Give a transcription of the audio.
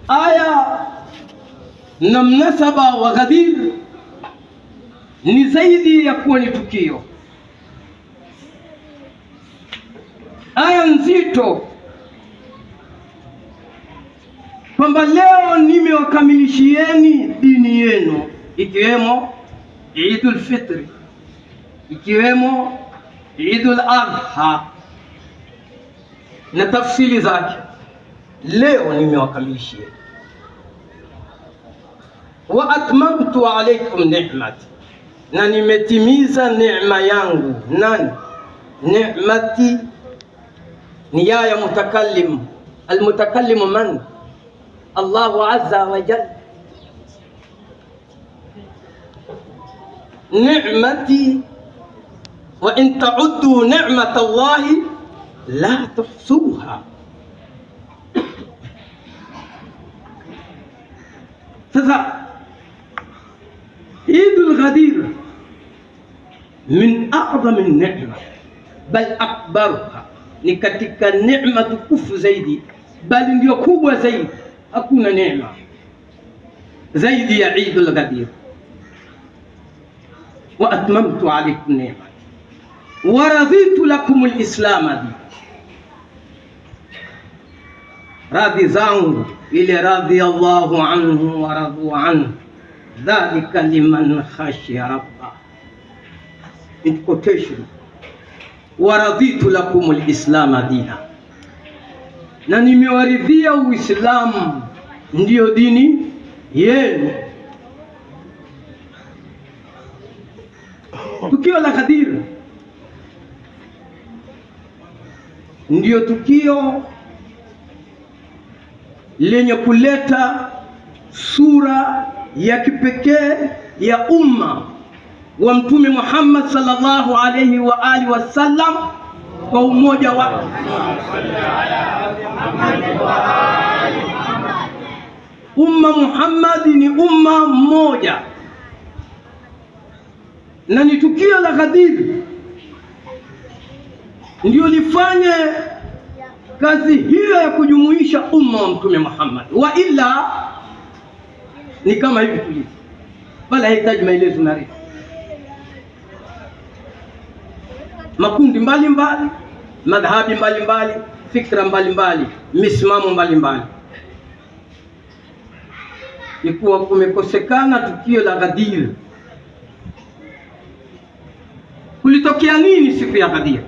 aya na mnasaba wa Ghadir ni zaidi ya kuwa ni tukio. Aya nzito kwamba leo nimewakamilishieni dini yenu, ikiwemo Eidul Fitri, ikiwemo Eidul Adha na tafsiri zake. Leo nimewakamilishieni. Wa atmamtu alaykum ni'mati, na nimetimiza neema yangu. Nani? Ni'mati ni ya mutakallim. Almutakallimu man? Allahu azza wa jalla. Ni'mati wa in ta'uddu ni'mata Allahi la tuhsuha. Sasa Eidul Ghadir min a'zami ni'ma bal akbaruha, ni katika neema tukufu zaidi, bali ndio kubwa zaidi. Hakuna neema zaidi ya Eidul Ghadir. Wa atmamtu alaykum ni'mati wa raditu lakum al-islam dinan, radhi zangu ile radhiyallahu anhu wa radu anhu, dhalika liman khashiya rabbah. In quotation, wa raditu lakum al-islam dinan, na nimewaridhia Uislamu ndiyo dini yenu. Tukio la Ghadir ndiyo tukio lenye kuleta sura ya kipekee ya umma wa Mtume Muhammad sallallahu alayhi wa alihi wasallam kwa umoja wake. Umma Muhammad ni umma mmoja, na ni tukio la Ghadir ndio lifanye kazi hiyo ya kujumuisha umma wa Mtume Muhammad. Wa ila ni kama hivi tulivyo, wala hahitaji maelezo marefu. Makundi mbalimbali, madhhabi mbalimbali, fikra mbalimbali, misimamo mbalimbali. Ikuwa kumekosekana tukio la Ghadir, kulitokea nini siku ya Ghadir?